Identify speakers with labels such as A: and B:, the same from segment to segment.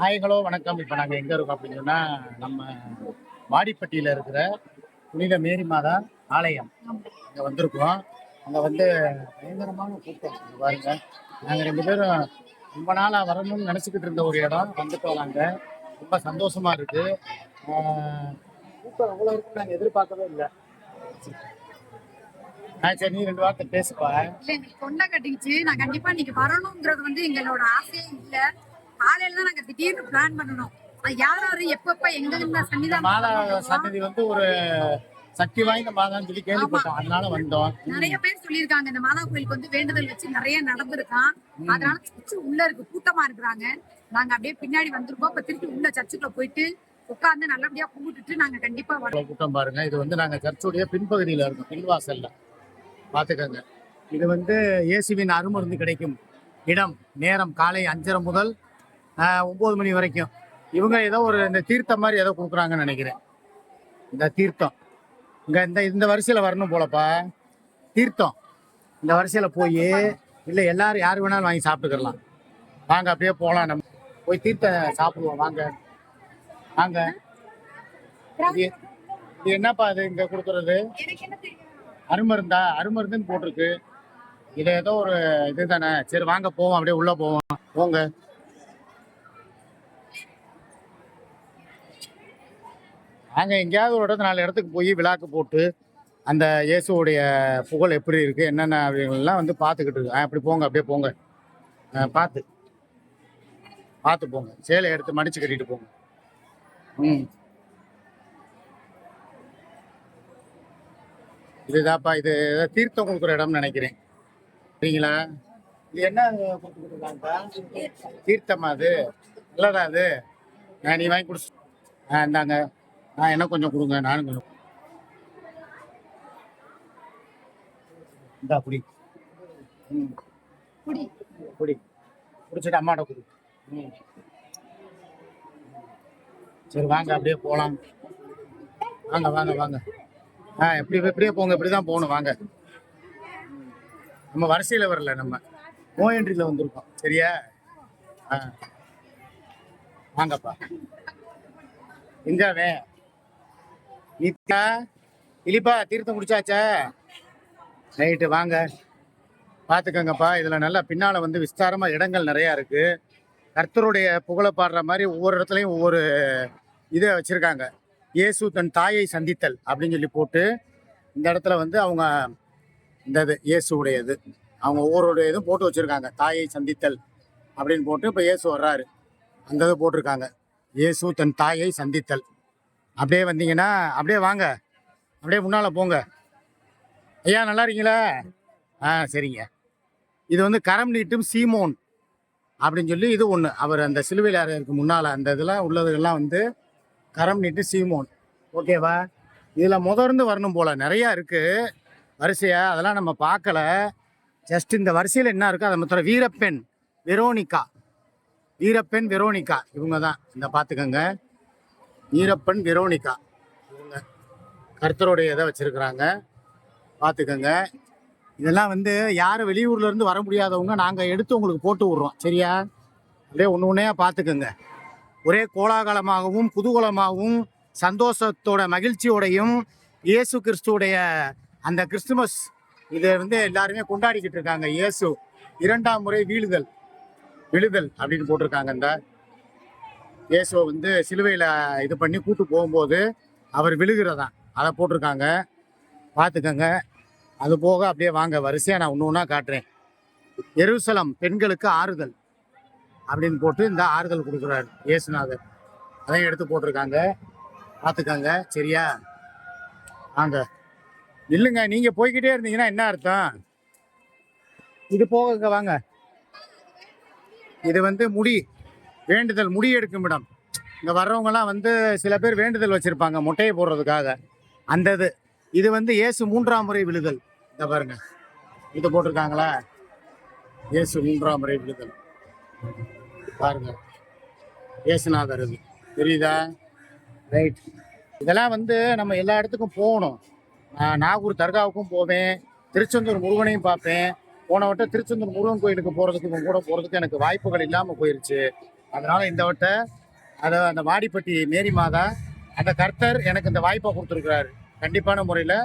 A: Hi hello வணக்கம். இப்போ நாங்கள் எங்கே இருக்கோம் அப்படின்னு சொன்னால், நம்ம வாடிப்பட்டியில் இருக்கிற புனித மேரி மாதா ஆலயம் அங்கே வந்திருக்கோம். அங்கே வந்து பயங்கரமான கூட்டம் இங்க பாருங்க. நாங்கள் 2 பேரும் ரொம்ப நாளாக வரணும்னு நினச்சிக்கிட்டு இருந்த ஒரு இடம் வந்துட்டோம். நாங்கள் ரொம்ப சந்தோஷமா இருக்கு. கூட்டம் அவ்வளோ இருக்குன்னு நாங்கள் எதிர்பார்க்கவே இல்லை. சரி, நீ 2 வார்த்தை பேசுப்பா.
B: இல்ல எங்களுக்கு தொண்டை கட்டிக்கிச்சு. நான் கண்டிப்பா இன்னைக்கு வரணுங்கிறது வந்து எங்களோட ஆசையே இல்ல. காலையில தான் நாங்க திடீர்னு பிளான் பண்ணணும். யார் யாரு எப்பப்ப எங்க
A: மாதா
B: சன்னிதானம்
A: சன்னதி வந்து ஒரு சக்தி வாய்ந்த மாதான்னு சொல்லி கேள்விப்பட்டோம், அதனால வந்தோம்.
B: நிறைய பேர் சொல்லியிருக்காங்க இந்த மாதா கோயிலுக்கு வந்து வேண்டுதல் வச்சு நிறைய நடந்திருக்கான். அதனால சர்ச்சு உள்ள இருக்கு, கூட்டமா இருக்கிறாங்க. நாங்க அப்படியே பின்னாடி வந்திருக்கோம். இப்ப திருப்பி உள்ள சர்ச்சுக்குள்ள போயிட்டு உட்கார்ந்து நல்லபடியா கும்பிட்டுட்டு நாங்க கண்டிப்பா வரோம்.
A: கூட்டம் பாருங்க. இது வந்து நாங்க சர்ச்சுடைய பின்பகுதியில இருக்கோம், பின்வாசல்ல பாத்துக்கோங்க. இது வந்து இயேசுவின் அருமருந்து கிடைக்கும் இடம். நேரம் காலை 5:30 முதல் 9 மணி வரைக்கும். இவங்க ஏதோ ஒரு இந்த தீர்த்தம் மாதிரி ஏதோ கொடுக்குறாங்கன்னு நினைக்கிறேன். இந்த தீர்த்தம் இங்க இந்த வரிசையில வரணும் போலப்பா. தீர்த்தம் இந்த வரிசையில போய் இல்லை எல்லாரும் யார் வேணாலும் வாங்கி சாப்பிட்டுக்கலாம். வாங்க அப்படியே போகலாம், நம்ம போய் தீர்த்தம் சாப்பிடுவோம். வாங்க வாங்க. இது என்னப்பா இது இங்க கொடுக்கறது? அருமருந்தா? அருமருந்துன்னு போட்டிருக்கு. இது ஏதோ ஒரு இது தானே. சரி வாங்க போவோம், அப்படியே உள்ள போவோம். போங்க. நாங்க எங்கேயாவது ஒரு இடத்துல 4 இடத்துக்கு போய் விழாக்கு போட்டு அந்த இயேசுடைய புகழ் எப்படி இருக்கு என்னென்ன அப்படிங்கலாம் வந்து பார்த்துக்கிட்டு இருக்கோம். அப்படி போங்க, அப்படியே போங்க. பார்த்து பார்த்து போங்க. சேலை எடுத்து மடிச்சு கட்டிட்டு போங்க. இதுதாப்பா, இது தீர்த்தம் கொடுக்குற இடம்னு நினைக்கிறேன். சரிங்களா? இது என்ன கொடுத்துருக்காங்கப்பா? தீர்த்தமா? அது நல்லதா? அது நீ வாங்கி குடிச்சு இந்தாங்க. என்ன கொஞ்சம் கொடுங்க, நானும் கொஞ்சம். இந்தா குடி. குடி குடிச்சிட்டு அம்மாட்ட குடி. சரி வாங்க அப்படியே போகலாம். வாங்க வாங்க வாங்க. இப்படியே போங்க. இப்படிதான் போகணும். வாங்க. நம்ம வரிசையில வரல, நம்ம நோ என்ட்ரியில வந்திருக்கோம். சரியா? வாங்கப்பா. எங்காவே நீத்தா இலிப்பா தீர்த்தம் குடிச்சாச்சா? ரைட்டு வாங்க. பார்த்துக்கங்கப்பா. இதில் நல்லா பின்னால் வந்து விஸ்தாரமாக இடங்கள் நிறையா இருக்குது. கர்த்தருடைய புகழை பாடுற மாதிரி ஒவ்வொரு இடத்துலையும் ஒவ்வொரு இதை வச்சுருக்காங்க. இயேசு தன் தாயை சந்தித்தல் அப்படின்னு சொல்லி போட்டு இந்த இடத்துல வந்து அவங்க இந்த இது இயேசுடைய இது அவங்க ஒவ்வொருடைய இதுவும் போட்டு வச்சுருக்காங்க. தாயை சந்தித்தல் அப்படின்னு போட்டு இப்போ இயேசு வர்றாரு, அந்த இது போட்டிருக்காங்க. இயேசு தன் தாயை சந்தித்தல். அப்படியே வந்தீங்கன்னா அப்படியே வாங்க, அப்படியே முன்னால் போங்க. ஐயா நல்லா இருக்கீங்களா? சரிங்க. இது வந்து கரம் நீட்டும் சீமோன் அப்படின்னு சொல்லி இது ஒன்று. அவர் அந்த சிலுவையில் அறையருக்கு முன்னால் அந்த இதெல்லாம் உள்ளதுகள்லாம் வந்து கரம் நீட்டு சீமோன். ஓகேவா? இதில் முதர்ந்து வரணும் போல் நிறையா இருக்குது வரிசையா. அதெல்லாம் நம்ம பார்க்கல. ஜஸ்ட் இந்த வரிசையில் என்ன இருக்கோ அதை மொத்தம். வீரப்பெண் வெரோனிகா, வீரப்பெண் வெரோனிகா இவங்க தான். இந்த பார்த்துக்கோங்க, வீரப்பெண் வெரோனிகா இவங்க கர்த்தருடைய இதை வச்சுருக்குறாங்க. பார்த்துக்கோங்க. இதெல்லாம் வந்து யாரும் வெளியூர்லேருந்து வர முடியாதவங்க நாங்கள் எடுத்து உங்களுக்கு போட்டு விட்றோம். சரியா? அப்படியே ஒன்று ஒன்றையாக பார்த்துக்கோங்க. ஒரே கோலாகலமாகவும் குதூகலமாகவும் சந்தோஷத்தோட மகிழ்ச்சியோடையும் இயேசு கிறிஸ்துவோடைய அந்த கிறிஸ்துமஸ் இதை வந்து எல்லாருமே கொண்டாடிக்கிட்டு இருக்காங்க. இயேசு 2ஆம் முறை விழுதல் அப்படின்னு போட்டிருக்காங்க. இந்த இயேசுவை வந்து சிலுவையில் இது பண்ணி கூட்டு போகும்போது அவர் விழுகிறதான் அதை போட்டிருக்காங்க. பார்த்துக்கங்க. அது போக அப்படியே வாங்க வரிசையாக நான் ஒன்று ஒன்றா காட்டுறேன். எருசலம் பெண்களுக்கு ஆறுதல் அப்படின்னு போட்டு இந்த ஆறுதல் கொடுக்குறாரு இயேசுநாதர், அதையும் எடுத்து போட்டிருக்காங்க. பார்த்துக்கங்க. சரியா? வாங்க. இல்லைங்க, நீங்கள் போய்கிட்டே இருந்தீங்கன்னா என்ன அர்த்தம்? இது போக வாங்க. இது வந்து வேண்டுதல் முடி எடுக்கும் இடம். இங்கே வர்றவங்கலாம் வந்து சில பேர் வேண்டுதல் வச்சுருப்பாங்க மொட்டையை போடுறதுக்காக. அந்த இது வந்து இயேசு 3ஆம் முறை விழுதல். இதை பாருங்க, இது போட்டிருக்காங்களா? இயேசு 3ஆம் முறை விழுதல் பாருங்க. இயேசுநாதர் இது தெரியுதா? ரைட். இதெல்லாம் வந்து நம்ம எல்லா இடத்துக்கும் போகணும். நான் நாகூர் தர்காவுக்கும் போவேன், திருச்செந்தூர் முருகனையும் பார்ப்பேன். போன வட்டம் திருச்செந்தூர் முருகன் கோயிலுக்கு போகிறதுக்கு கூட போகிறதுக்கு எனக்கு வாய்ப்புகள் இல்லாமல் போயிடுச்சு. அதனால இந்த வட்ட அந்த வாடிப்பட்டி மேரி மாதா அந்த கர்த்தர் எனக்கு இந்த வாய்ப்பை கொடுத்துருக்கிறாரு. கண்டிப்பான முறையில்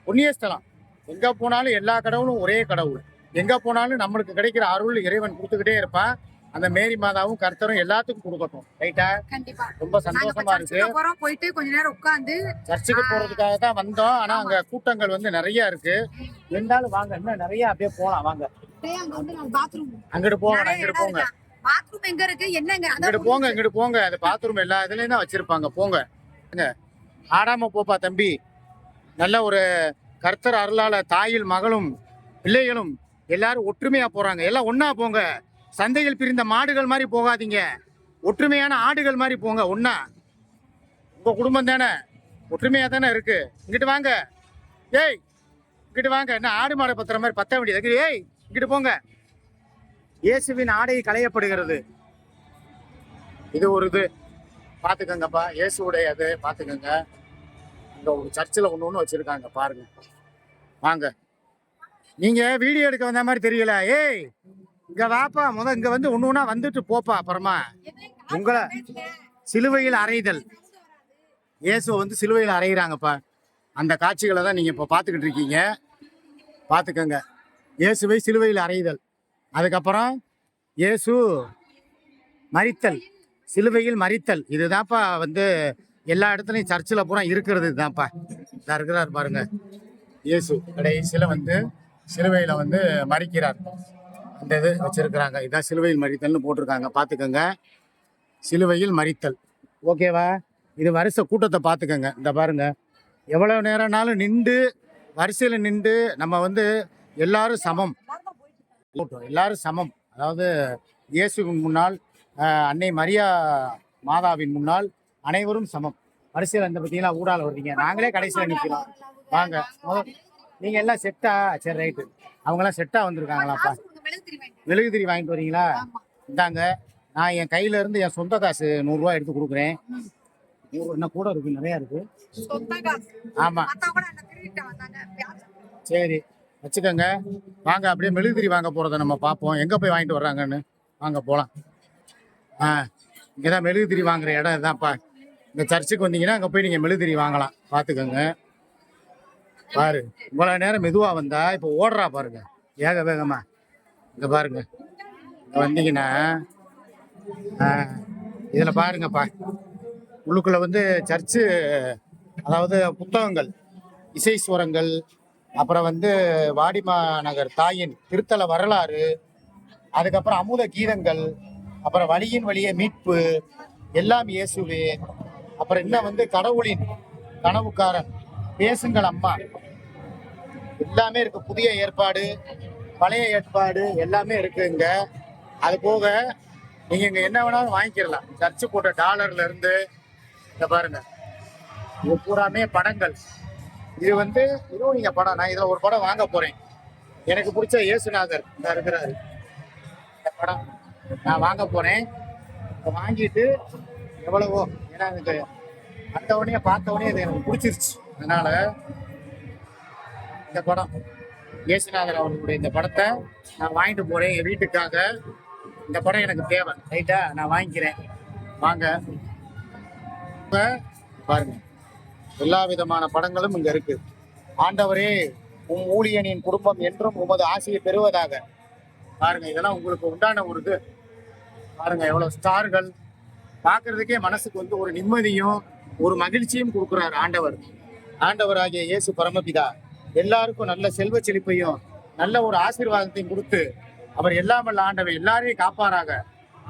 A: புண்ணியஸ்தலம். எங்கே போனாலும் எல்லா கடவுளும் ஒரே கடவுள். எங்கே போனாலும் நம்மளுக்கு கிடைக்கிற அருள் இறைவன் கொடுத்துக்கிட்டே இருப்பான். அந்த மேரி மாதாவும் கர்த்தரும் எல்லாத்துக்கும் கொடுக்கட்டும். ரைட்டா?
B: கண்டிப்பா.
A: ரொம்ப சந்தோஷமா இருக்கு.
B: போயிட்டு கொஞ்ச நேரம் உட்கார்ந்து
A: சர்ச்சுக்கு போறதுக்காக தான் வந்தோம். ஆனா அங்க கூட்டங்கள் வந்து நிறைய இருக்கு. இருந்தாலும் வாங்க, இன்னும் நிறைய அப்படியே போலாம் வாங்க. அங்கிட்டு போங்க, அங்கிட்டு போங்க.
B: பாத்ரூம் எங்க இருக்கு என்னங்க?
A: இங்கிட்டு போங்க. அது பாத்ரூம் எல்லா இதுலயும் தான் வச்சிருப்பாங்க. போங்க. ஆடாம போப்பா தம்பி. நல்ல ஒரு கர்த்தர் அருளால தாயில் மகளும் பிள்ளைகளும் எல்லாரும் ஒற்றுமையா போறாங்க. எல்லாம் ஒன்னா போங்க. சந்தையில் பிரிந்த மாடுகள் மாதிரி போகாதீங்க. ஒற்றுமையான ஆடுகள் மாதிரி போங்க. ஒன்னா உங்க குடும்பம் தானே, ஒற்றுமையா தானே இருக்கு. இங்கிட்டு வாங்க. ஏய் இங்கிட்டு வாங்க. என்ன ஆடு மாடு பத்துற மாதிரி பத்த வேண்டியது? ஏய் இங்கிட்டு போங்க. இயேசுவின் ஆடை களையப்படுகிறது. இது ஒரு இது பாத்துக்கங்கப்பா. இயேசுடைய அது பாத்துக்கங்க. இங்க ஒரு சர்ச்சில் ஒண்ணு வச்சிருக்காங்க பாருங்க. வாங்க. நீங்க வீடியோ எடுக்க வந்த மாதிரி தெரியல. ஏய் இங்க வாப்பா. இங்க வந்து ஒண்ணு வந்துட்டு போப்பா. அப்புறமா உங்களை சிலுவையில் அறைதல். இயேசு வந்து சிலுவையில் அறையிறாங்கப்பா. அந்த காட்சிகளை தான் நீங்க இப்ப பாத்துக்கிட்டு இருக்கீங்க. பாத்துக்கங்க. இயேசுவை சிலுவையில் அறைதல். அதுக்கப்புறம் இயேசு மரித்தல், சிலுவையில் மரித்தல். இதுதான்ப்பா வந்து எல்லா இடத்துலையும் சர்ச்சில் பூரா இருக்கிறது. இதுதான்ப்பா. இதாக இருக்கிறார் பாருங்க. இயேசு கடைசியில் வந்து சிலுவையில் வந்து மரிக்கிறார். அந்த இது வச்சிருக்கிறாங்க. இதான் சிலுவையில் மரித்தல்னு போட்டிருக்காங்க. பார்த்துக்கோங்க. சிலுவையில் மரித்தல். ஓகேவா? இது வருஷ கூட்டத்தை பார்த்துக்கோங்க. இந்த பாருங்க. எவ்வளோ நேரம்னாலும் நின்று வரிசையில் நின்று நம்ம வந்து எல்லாரும் சமம். எல்லாரும் சமம். அதாவது இயேசுவின் முன்னால், அன்னை மரியா மாதாவின் முன்னால் அனைவரும் சமம். வரிசையில் அந்த பார்த்தீங்களா ஊடால வருவீங்க. நாங்களே கடைசியில் நிற்கிறோம். வாங்க. நீங்க எல்லாம் செட்டா? சரி ரைட்டு. அவங்களாம் செட்டா வந்திருக்காங்களாப்பா? மெழுகுதிரி வாங்கிட்டு வரீங்களா? இந்தாங்க. நான் என் கையில இருந்து என் சொந்த காசு 100 ரூபா எடுத்து கொடுக்குறேன். என்ன கூட இருக்கு, நிறைய இருக்கு. ஆமா சரி வச்சுக்கோங்க. வாங்க அப்படியே மெழுகுதிரி வாங்க போறதை நம்ம பார்ப்போம். எங்க போய் வாங்கிட்டு வர்றாங்கன்னு வாங்க போலாம். இங்கதான் மெழுகுதிரி வாங்குற இடம் இதுதான்ப்பா. இந்த சர்ச்சுக்கு வந்தீங்கன்னா அங்க போய் நீங்க மெழுகுதிரி வாங்கலாம். பாத்துக்கோங்க. பாரு, இவ்வளவு நேரம் மெதுவா வந்தா இப்ப ஓடுறா பாருங்க, ஏக வேகமா. இங்க பாருங்க. வந்தீங்கன்னா இதுல பாருங்கப்பா. உள்ளுக்குள்ள வந்து சர்ச்சு, அதாவது புத்தகங்கள், இசைஸ்வரங்கள், அப்புறம் வந்து வாடிமா நகர் தாயின் திருத்தல வரலாறு, அதுக்கப்புறம் அமுத கீதங்கள், அப்புறம் வழியின் வழியே மீட்பு, எல்லாம் இயேசுவே, அப்புறம் இன்னும் வந்து கடவுளின் கனவுக்காரன், பேசுங்கள் அம்மா, எல்லாமே இருக்கு. புதிய ஏற்பாடு, பழைய ஏற்பாடு எல்லாமே இருக்கு இங்க. அது போக நீங்க இங்க என்ன வேணாலும் வாங்கிக்கலாம். சர்ச்சு போட்ட டாலர்ல இருந்து இங்க பாருங்க. இது பூராமே படங்கள். இது வந்து இதுவும் நீங்க படம். நான் இதுல ஒரு படம் வாங்க போறேன். எனக்கு பிடிச்ச இயேசுநாதர் இந்த இருக்கிறாரு. இந்த படம் நான் வாங்க போறேன். வாங்கிட்டு எவ்வளவோ, ஏன்னா எனக்கு அந்த உடனே பார்த்த உடனே இது எனக்கு பிடிச்சிருச்சு. அதனால இந்த படம் இயேசுநாதர் அவர்களுடைய இந்த படத்தை நான் வாங்கிட்டு போறேன் என் வீட்டுக்காக. இந்த படம் எனக்கு தேவை. ரைட்டா? நான் வாங்கிக்கிறேன். வாங்க பாருங்க. எல்லா விதமான படங்களும் இங்க இருக்கு. ஆண்டவரே, உம் ஊழியனின் குடும்பம் என்றும் உமது ஆசையை பெறுவதாக. பாருங்க, இதெல்லாம் உங்களுக்கு உண்டான ஒரு இது. பாருங்க எவ்வளவு ஸ்டார்கள். பார்க்கறதுக்கே மனசுக்கு வந்து ஒரு நிம்மதியும் ஒரு மகிழ்ச்சியும் கொடுக்குறாரு ஆண்டவர். ஆண்டவராகிய இயேசு பரமபிதா எல்லாருக்கும் நல்ல செல்வ செழிப்பையும் நல்ல ஒரு ஆசீர்வாதத்தையும் கொடுத்து அவர் எல்லாம் வல்ல ஆண்டவர் எல்லாரையும் காப்பாராக.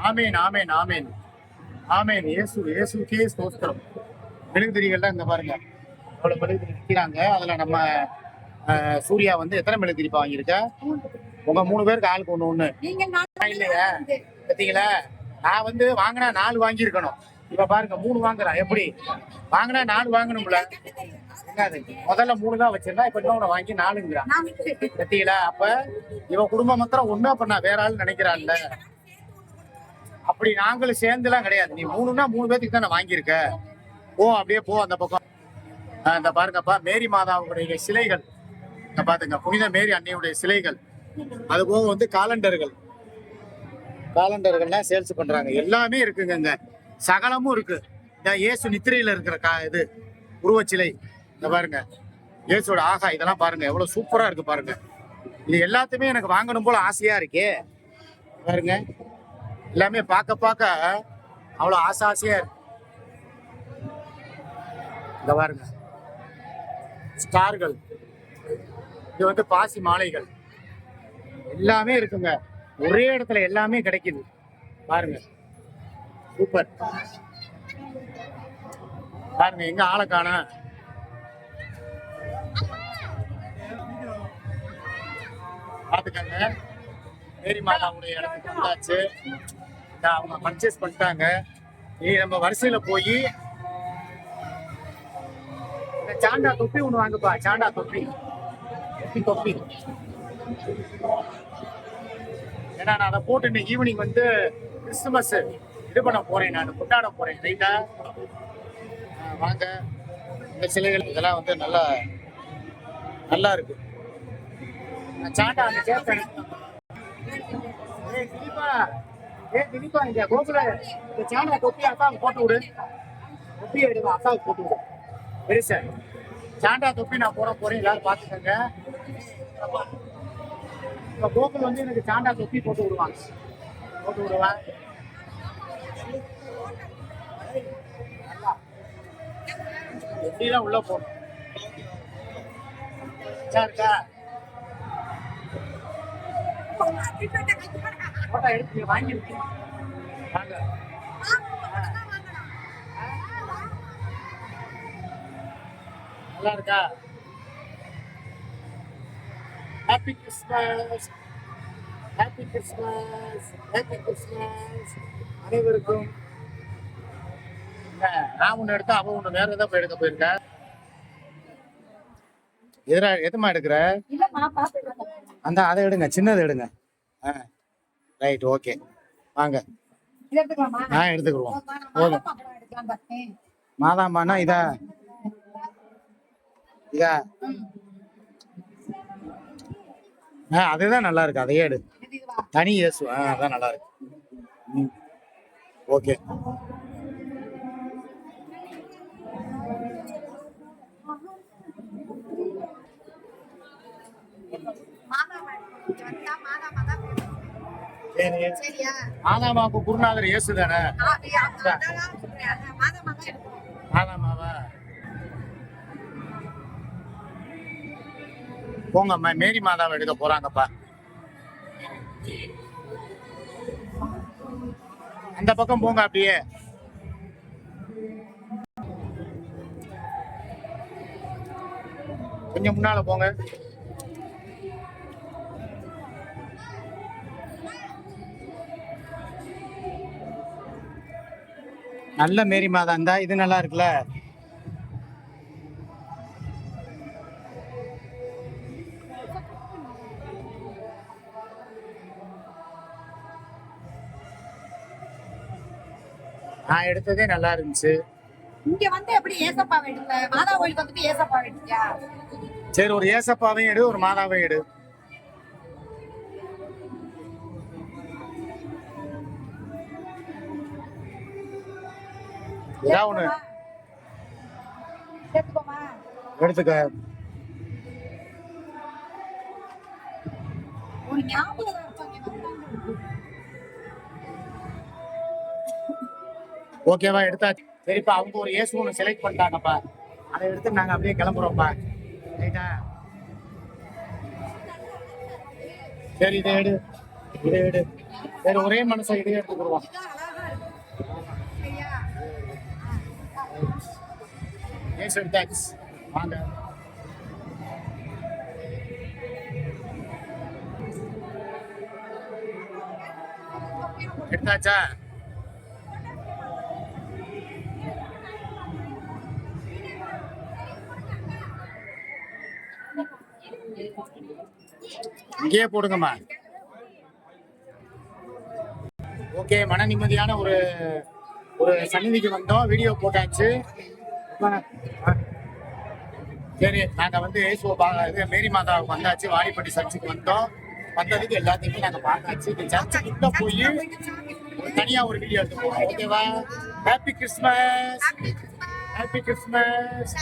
A: ஆமேன், ஆமேன், ஆமேன், ஆமேன். இயேசு, இயேசுக்கே ஸ்தோத்திரம். மெழுகுதிரிகள்லாம் இங்க பாருங்க, அவ்வளவு மெழுகுதிரி விற்கிறாங்க. அதுல நம்ம சூர்யா வந்து எத்தனை மெழுகுதிரி வாங்கியிருக்க? உங்க 3 பேருக்கு ஆளுக்கு ஒண்ணு இல்லையா? பார்த்தீங்களா? நான் வந்து வாங்கினா 4 வாங்கியிருக்கணும். இப்ப பாருங்க 3 வாங்குறான். எப்படி வாங்கினா 4 வாங்கணும்ல? என்னது, முதல்ல 3 தான் வச்சிருந்தா, இப்ப இன்னொன்னு வாங்கி 4ங்கிறான். பார்த்தீங்களா? அப்ப இவன் குடும்பம் மாத்திரம் ஒண்ணு. அப்ப நான் வேற ஆள் நினைக்கிறான்ல. அப்படி நாங்களும் சேர்ந்துலாம் கிடையாது. நீ 3னா 3 பேருக்கு தானே வாங்கியிருக்க. போ, அப்படியே போ அந்த பக்கம். இந்த பாருங்கப்பா, மேரி மாதாவுடைய சிலைகள் இங்க பாத்துங்க. புனித மேரி அன்னையுடைய சிலைகள். அது போக வந்து காலண்டர்கள். காலண்டர்கள்லாம் சேல்ஸ் பண்றாங்க. எல்லாமே இருக்குங்க இங்க. சகலமும் இருக்கு. இந்த இயேசு நித்திரையில இருக்கிற இது உருவச்சிலை இந்த பாருங்க. இயேசுவோட ஆகா இதெல்லாம் பாருங்க எவ்வளவு சூப்பரா இருக்கு பாருங்க. இது எல்லாத்தையுமே எனக்கு வாங்கணும் போல ஆசையா இருக்கே பாருங்க. எல்லாமே பார்க்க பார்க்க அவ்வளவு ஆசையா இருக்கு. இந்த பாருங்க ஸ்டார்கள், இது வந்து பாசி மாலைகள் எல்லாமே இருக்குங்க. ஒரே இடத்துல எல்லாமே கிடைக்குது பாருங்க. சூப்பர் பாருங்க. எங்க ஆளை காணோம். பாத்துக்கங்க மேரி மாதாவுடைய இடத்துக்கு வந்தாச்சு. அவங்க பர்ச்சேஸ் பண்ணிட்டாங்க. இனி நம்ம வரிசையில போய் இந்த சாண்டா தொப்பி ஒண்ணு வாங்குப்பா. சாண்டா தொப்பி தொப்பி ஏன்னா நான் அதை போட்டு இன்னைக்கு ஈவினிங் வந்து கிறிஸ்துமஸ் இது பண்ண போறேன், நான் கொண்டாட போறேன். ரைட்டா வாங்க. இந்த சிலைகள் இதெல்லாம் வந்து நல்லா நல்லா இருக்கு. சாண்டா அந்த கேட்பேன். திலீபா இங்க கோகுல இந்த சாண்டா தொப்பி அக்காவுக்கு போட்டு விடு. தொப்பி எடுங்க அக்காவுக்கு போட்டு விடு. பெருசா சாண்டா தொப்பி நான் போட போறேன். எல்லாரும் பாத்துக்கோங்க. இப்ப கோகுல் வந்து எனக்கு சாண்டா தொப்பி போட்டு விடுவாங்க. போட்டு விடுவேன். தொப்பிலாம் உள்ள போகணும். இருக்கா போட்டோ எடுத்து வாங்கிருக்கீங்க. வாங்க. நல்லா இருக்கா? Happy Christmas, happy Christmas, happy Christmas அனைவருக்கும். நான் ஒன்று எடுத்தா அவ ஒன்று வேற ஏதாவது போய் எடுக்க போயிருக்கா. எதுமா எடுக்கிற? அந்த அதை எடுங்க, சின்னதை எடுங்க. ரைட், ஓகே வாங்க. எடுத்துக்கிடுவோம். போதும். மாதாம்பானா இதா இதா அதுதான் நல்லா இருக்கு. அதையே எடு. தனி இயேசு அதான் நல்லா இருக்கு. ஓகே. மாதாமாவுக்கு குருநாதர் இயேசு தானே. மாதாமாவா போங்க. மேரி மாதாவை எடுக்க போறாங்கப்பா. அந்த பக்கம் போங்க. அப்படியே கொஞ்சம் முன்னால போங்க. நல்ல மேரி மாதா இருந்தா இது நல்லா இருக்குல்ல. நான் எடுத்ததே நல்லா இருந்துச்சு.
B: இங்க வந்து எப்படி ஏசப்பாவை எடுத்த? மாதா கோயிலுக்கு வந்துட்டு ஏசப்பாவை எடுத்தியா?
A: சரி, ஒரு ஏசப்பாவையும் எடு, ஒரு மாதாவையும் எடு. ஏதாவது ஒண்ணு எடுத்துக்க.
B: ஒரு ஞாபகம்.
A: ஓகேவா, எடுத்தாச்சு. சரிப்பா, அவங்க ஒரு ஏசு ஒன்று செலக்ட் பண்ணிட்டாங்கப்பா. அதை எடுத்து நாங்க அப்படியே கிளம்புறோம்ப்பா. ரைட்டா? சரி, இதை எடு, இதை எடு. சரி, ஒரே மனுஷன் இதையே எடுத்துக்கிடுவோம். ஏசு எடுத்தாச்சு, வாங்க. எடுத்தாச்சா? இங்கேயே போடுங்கம்மா. ஓகே, மன நிம்மதியான ஒரு ஒரு சந்நிதிக்கு வந்தோம். வீடியோ போட்டாச்சு. சரி, நாங்க வந்து இது மேரி மாதாவுக்கு வந்தாச்சு. வாடிப்பட்டி சர்ச்சுக்கு வந்தோம். வந்ததுக்கு எல்லாத்தையுமே நாங்க பார்த்தாச்சு. இந்த சர்ச்சுக்குள்ள போய் தனியா ஒரு வீடியோ எடுத்து போறோம். ஓகேவா? Happy Christmas. Happy Christmas.